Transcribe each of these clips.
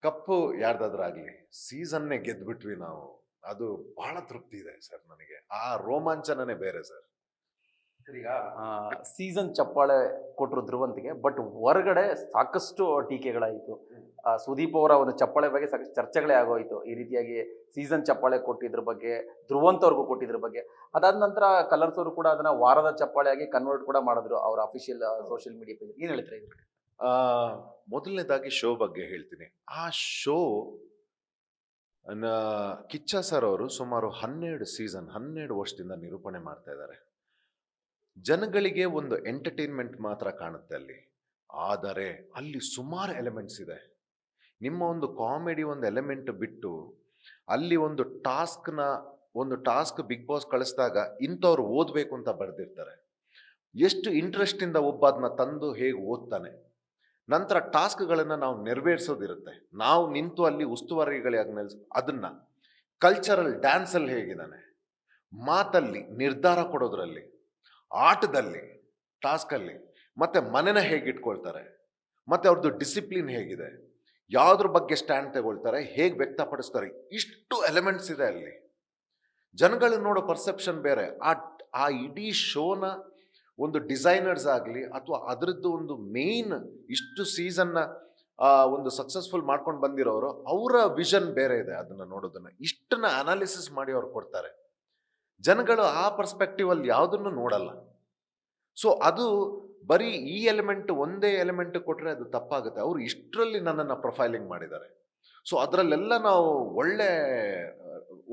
ಕಪ್ಪು ಯಾರ್ದಾದ್ರಾಗ್ಲಿ ಸೀಸನ್ನೇ ಗೆದ್ಬಿಟ್ವಿ ನಾವು. ಅದು ಬಹಳ ತೃಪ್ತಿ ಇದೆ ಸರ್ ನನಗೆ. ಆ ರೋಮಾಂಚನನೇ ಬೇರೆ ಸರ್. ಸರ್ ಈಗ ಸೀಸನ್ ಚಪ್ಪಾಳೆ ಕೊಟ್ಟರು ಧ್ರುವಂತ್ಗೆ. ಬಟ್ ಹೊರಗಡೆ ಸಾಕಷ್ಟು ಟೀಕೆಗಳಾಯಿತು. ಸುದೀಪ್ ಅವರ ಒಂದು ಚಪ್ಪಾಳೆ ಬಗ್ಗೆ ಸಾಕಷ್ಟು ಚರ್ಚೆಗಳೇ ಆಗೋಯ್ತು. ಈ ರೀತಿಯಾಗಿ ಸೀಸನ್ ಚಪ್ಪಾಳೆ ಕೊಟ್ಟಿದ್ರ ಬಗ್ಗೆ, ಧ್ರುವಂತ್ ಅವ್ರಿಗೂ ಕೊಟ್ಟಿದ್ರ ಬಗ್ಗೆ. ಅದಾದ ನಂತರ ಕಲರ್ಸ್ ಅವರು ಕೂಡ ಅದನ್ನ ವಾರದ ಚಪ್ಪಾಳೆಯಾಗಿ ಕನ್ವರ್ಟ್ ಕೂಡ ಮಾಡಿದ್ರು ಅವರ ಅಫಿಷಿಯಲ್ ಸೋಷಿಯಲ್ ಮೀಡಿಯಾ ಪೇಜ್. ಏನ್ ಹೇಳ್ತಾರೆ ಇದು? ಮೊದಲನೇದಾಗಿ ಶೋ ಬಗ್ಗೆ ಹೇಳ್ತೀನಿ. ಆ ಶೋ ಕಿಚ್ಚ ಸರ್ ಅವರು ಸುಮಾರು 12 ಸೀಸನ್ 12 ವರ್ಷದಿಂದ ನಿರೂಪಣೆ ಮಾಡ್ತಾ ಇದ್ದಾರೆ. ಜನಗಳಿಗೆ ಒಂದು ಎಂಟರ್ಟೈನ್ಮೆಂಟ್ ಮಾತ್ರ ಕಾಣುತ್ತೆ ಅಲ್ಲಿ. ಆದರೆ ಅಲ್ಲಿ ಸುಮಾರು ಎಲಿಮೆಂಟ್ಸ್ ಇದೆ. ನಿಮ್ಮ ಒಂದು ಕಾಮಿಡಿ ಒಂದು ಎಲಿಮೆಂಟ್ ಬಿಟ್ಟು ಅಲ್ಲಿ ಒಂದು ಟಾಸ್ಕ್ ಬಿಗ್ ಬಾಸ್ ಕಳಿಸಿದಾಗ ಇಂಥವ್ರು ಓದಬೇಕು ಅಂತ ಬರೆದಿರ್ತಾರೆ. ಎಷ್ಟು ಇಂಟ್ರೆಸ್ಟ್ ಇಂದ ಒಬ್ಬ ಅದನ್ನ ತಂದು ಹೇಗೆ ಓದ್ತಾನೆ. ನಂತರ ಟಾಸ್ಕ್ಗಳನ್ನು ನಾವು ನೆರವೇರಿಸೋದಿರುತ್ತೆ. ನಾವು ನಿಂತು ಅಲ್ಲಿ ಉಸ್ತುವಾರಿಗಳಾಗಿ ಅದನ್ನ ಕಲ್ಚರಲ್ ಡ್ಯಾನ್ಸಲ್ಲಿ ಹೇಗಿದ್ದಾನೆ, ಮಾತಲ್ಲಿ ನಿರ್ಧಾರ ಕೊಡೋದ್ರಲ್ಲಿ, ಆಟದಲ್ಲಿ, ಟಾಸ್ಕಲ್ಲಿ, ಮತ್ತೆ ಮನೆನ ಹೇಗೆ ಇಟ್ಕೊಳ್ತಾರೆ, ಮತ್ತೆ ಅವ್ರದ್ದು ಡಿಸಿಪ್ಲಿನ್ ಹೇಗಿದೆ, ಯಾವುದ್ರ ಬಗ್ಗೆ ಸ್ಟ್ಯಾಂಡ್ ತಗೊಳ್ತಾರೆ, ಹೇಗೆ ವ್ಯಕ್ತಪಡಿಸ್ತಾರೆ, ಇಷ್ಟು ಎಲಿಮೆಂಟ್ಸ್ ಇದೆ ಅಲ್ಲಿ. ಜನಗಳು ನೋಡೋ ಪರ್ಸೆಪ್ಷನ್ ಬೇರೆ. ಆ ಇಡೀ ಶೋನ ಒಂದು ಡಿಸೈನರ್ಸ್ ಆಗಲಿ ಅಥವಾ ಅದರದ್ದು ಒಂದು ಮೇನ್ ಇಷ್ಟು ಸೀಸನ್ನ ಒಂದು ಸಕ್ಸಸ್ಫುಲ್ ಮಾಡ್ಕೊಂಡು ಬಂದಿರೋರು, ಅವರ ವಿಷನ್ ಬೇರೆ ಇದೆ. ಅದನ್ನ ನೋಡೋದನ್ನ ಇಷ್ಟನ್ನ ಅನಾಲಿಸಿಸ್ ಮಾಡಿ ಅವ್ರು ಕೊಡ್ತಾರೆ. ಜನಗಳು ಆ ಪರ್ಸ್ಪೆಕ್ಟಿವ್ ಅಲ್ಲಿ ಯಾವುದನ್ನು ನೋಡಲ್ಲ. ಸೊ ಅದು ಬರೀ ಈ ಎಲಿಮೆಂಟ್ ಒಂದೇ ಎಲಿಮೆಂಟ್ ಕೊಟ್ರೆ ಅದು ತಪ್ಪಾಗುತ್ತೆ. ಅವರು ಇಷ್ಟರಲ್ಲಿ ನನ್ನನ್ನು ಪ್ರೊಫೈಲಿಂಗ್ ಮಾಡಿದ್ದಾರೆ. ಸೊ ಅದರಲ್ಲೆಲ್ಲ ನಾವು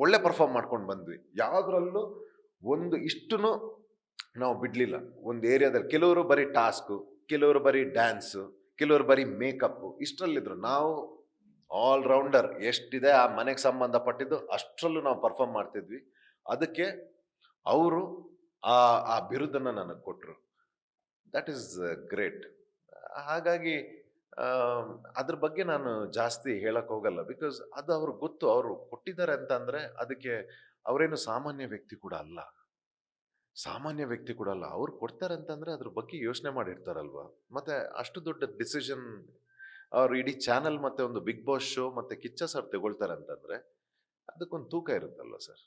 ಒಳ್ಳೆ ಪರ್ಫಾರ್ಮ್ ಮಾಡ್ಕೊಂಡು ಬಂದ್ವಿ. ಯಾವುದ್ರಲ್ಲೂ ಒಂದು ಇಷ್ಟನ್ನು ನಾವು ಬಿಡ್ಲಿಲ್ಲ. ಒಂದು ಏರಿಯಾದಲ್ಲಿ ಕೆಲವರು ಬರೀ ಟಾಸ್ಕು, ಕೆಲವರು ಬರೀ ಡ್ಯಾನ್ಸು, ಕೆಲವರು ಬರೀ ಮೇಕಪ್, ಇಷ್ಟರಲ್ಲಿದ್ರು. ನಾವು ಆಲ್ರೌಂಡರ್ ಎಷ್ಟಿದೆ ಆ ಮನೆಗೆ ಸಂಬಂಧಪಟ್ಟಿದ್ದು ಅಷ್ಟರಲ್ಲೂ ನಾವು ಪರ್ಫಾರ್ಮ್ ಮಾಡ್ತಿದ್ವಿ. ಅದಕ್ಕೆ ಅವರು ಆ ಬಿರುದನ್ನು ನನಗೆ ಕೊಟ್ಟರು. That is great. ಹಾಗಾಗಿ ಅದ್ರ ಬಗ್ಗೆ ನಾನು ಜಾಸ್ತಿ ಹೇಳಕ್ ಹೋಗಲ್ಲ. ಬಿಕಾಸ್ ಅದು ಅವ್ರಿಗೆ ಗೊತ್ತು. ಅವರು ಕೊಟ್ಟಿದ್ದಾರೆ ಅಂತಂದ್ರೆ ಅದಕ್ಕೆ ಅವರೇನು ಸಾಮಾನ್ಯ ವ್ಯಕ್ತಿ ಕೂಡ ಅಲ್ಲ. ಅವ್ರು ಕೊಡ್ತಾರೆ ಅಂತಂದ್ರೆ ಅದ್ರ ಬಗ್ಗೆ ಯೋಚನೆ ಮಾಡಿರ್ತಾರಲ್ವಾ. ಮತ್ತೆ ಅಷ್ಟು ದೊಡ್ಡ ಡಿಸಿಷನ್ ಅವ್ರು ಇಡೀ ಚಾನಲ್ ಮತ್ತೆ ಒಂದು ಬಿಗ್ ಬಾಸ್ ಶೋ ಮತ್ತೆ ಕಿಚ್ಚ ಸರ್ ತಗೊಳ್ತಾರೆ ಅಂತಂದ್ರೆ ಅದಕ್ಕೊಂದು ತೂಕ ಇರುತ್ತಲ್ವ ಸರ್.